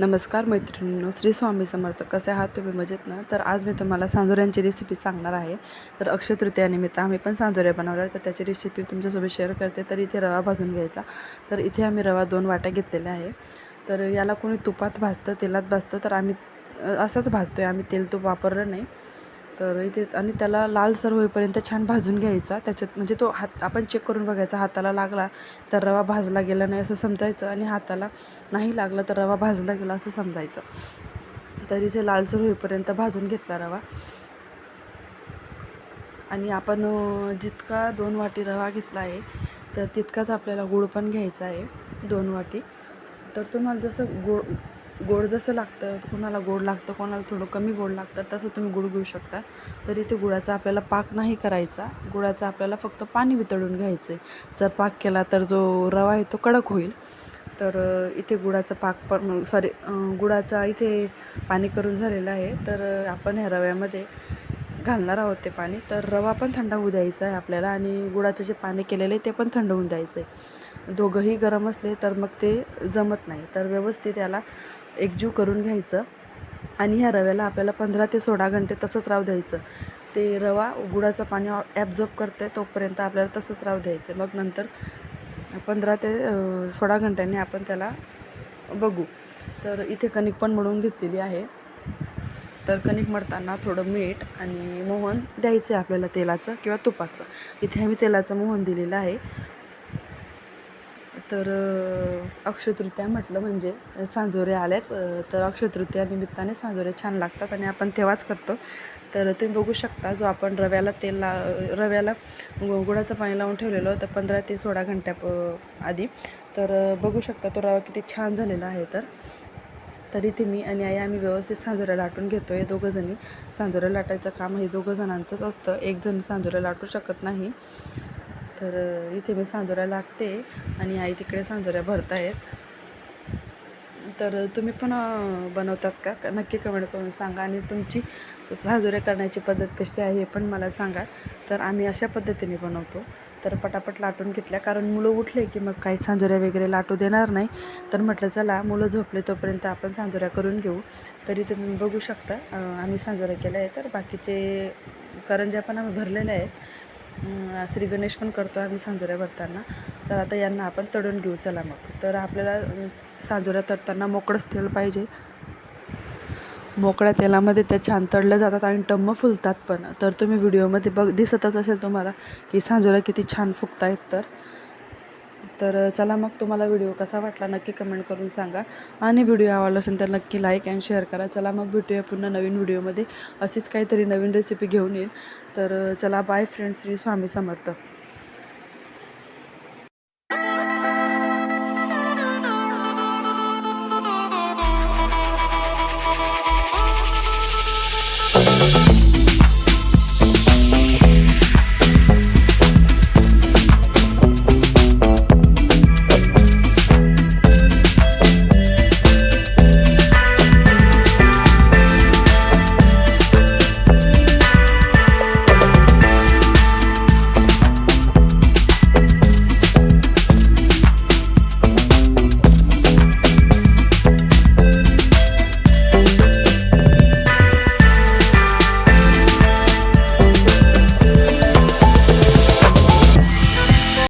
नमस्कार मैत्रिणींनो, श्री स्वामी समर्थ. कसे आहात तुम्ही? मजेत ना? तर आज मी तुम्हाला सांजोऱ्यांची रेसिपी सांगणार आहे. तर अक्षय तृतीयानिमित्त आम्ही पण सांजोऱ्या बनवल्या, तर त्याची रेसिपी तुमच्यासोबत शेअर करते. तर इथे रवा भाजून घ्यायचा. तर इथे आम्ही रवा 2 वाट्या घेतलेल्या आहे. तर याला कोणी तुपात भाजतं, तेलात भाजतं, तर आम्ही असाच भाजतो आहे. आम्ही तेल तूप वापरलं नाही. तर इथे आणि त्याला लालसर होईपर्यंत छान भाजून घ्यायचा. त्याच्यात म्हणजे तो हात आपण चेक करून बघायचा, हाताला लागला तर रवा भाजला गेला नाही असं समजायचं, आणि हाताला नाही लागलं तर रवा भाजला गेला असं समजायचं. तर इथे लालसर होईपर्यंत भाजून घेतला रवा. आणि आपण जितका 2 वाटी रवा घेतला आहे तर तितकाच आपल्याला गूळ पण घ्यायचा आहे, 2 वाटी. तर तुम्हाला जसं गोड जसं लागतं, कोणाला गोड लागतं, कोणाला थोडं कमी गोड लागतं, तसं तुम्ही गूळ घेऊ शकता. तर इथे गुळाचा आपल्याला पाक नाही करायचा, गुळाचा आपल्याला फक्त पाणी वितळून घ्यायचं आहे. जर पाक केला तर जो रवा आहे तो कडक होईल. तर इथे गुळाचा पाक पण गुळाचा इथे पाणी करून झालेलं आहे. तर आपण ह्या रव्यामध्ये घालणार आहोत ते पाणी. तर रवा पण थंड होऊ द्यायचा आहे आपल्याला, आणि गुळाचं जे पाणी केलेलं आहे ते पण थंड होऊन द्यायचं आहे. दोघंही गरम असले तर मग ते जमत नाही. तर व्यवस्थित याला एकजीव करून घ्यायचं, आणि ह्या रव्याला आपल्याला 15 ते 16 घंटे तसंच राहू द्यायचं. ते रवा गुळाचं पाणी ॲब्झॉर्ब करते तोपर्यंत आपल्याला तसंच राहू द्यायचं. मग नंतर 15 ते 16 घंट्यांनी आपण त्याला बघू. तर इथे कणिक पण मळून घेतलेली आहे. तर कणिक मळताना थोडं मीठ आणि मोहन द्यायचं आहे आपल्याला, तेलाचं किंवा तुपाचं. इथे आम्ही तेलाचं मोहन दिलेलं आहे. तर अक्षय तृतीया म्हटलं म्हणजे सांजोरे आल्यात. तर अक्षय तृतीया निमित्ताने सांजोरे छान लागतात, आणि आपण तेव्हाच करतो. तर तुम्ही बघू शकता, जो आपण रव्याला गुळाचं पाणी लावून ठेवलेलं होतं 15 ते 16 घंट्या आधी. तर बघू शकता तो रवा किती छान झालेला आहे. तर इथे मी आणि आई आम्ही व्यवस्थित सांजोऱ्या लाटून घेतो आहे. दोघंजणी सांजोऱ्या लाटायचं काम हे दोघं जणांचंच असतं, एक जण सांजोऱ्या लाटू शकत नाही. तर इथे मी सांजोऱ्या लाटते आणि आई तिकडे सांजोऱ्या भरत आहेत. तर तुम्ही पण बनवतात का? नक्की कमेंट करून सांगा, आणि तुमची सांजोऱ्या करण्याची पद्धत कशी आहे हे पण मला सांगा. तर आम्ही अशा पद्धतीने बनवतो. तर पटापट लाटून घेतल्या, कारण मुलं उठले की मग काही सांजोऱ्या वगैरे लाटू देणार नाही. तर म्हटलं चला मुलं झोपले तोपर्यंत आपण सांजोऱ्या करून घेऊ. तरी तुम्ही बघू शकता आम्ही सांजोऱ्या केल्या आहे. तर बाकीचे करंज्या पण आम्ही भरलेल्या आहेत. श्री गणेश पण करतो आम्ही सांजोऱ्या भरताना. तर आता यांना आपण तळून घेऊ चला मग. तर आपल्याला सांजोऱ्या तळताना मोकळंच तेल पाहिजे. मोकळ्या तेलामध्ये ते छान तळले जातात आणि टम्म फुलतात पण. तर तुम्ही व्हिडिओमध्ये दिसतच असेल तुम्हाला की सांजोऱ्या किती छान फुगत आहेत. तर चला मग, तुम्हाला व्हिडिओ कसा वाटला नक्की कमेंट करून सांगा, आणि व्हिडिओ आवडला असेल तर नक्की लाईक अँड शेअर करा. चला मग, भेटूया पुन्हा नवीन व्हिडिओमध्ये. अशीच काहीतरी नवीन रेसिपी घेऊन येईल. तर चला, बाय फ्रेंड्स. श्री स्वामी समर्थ.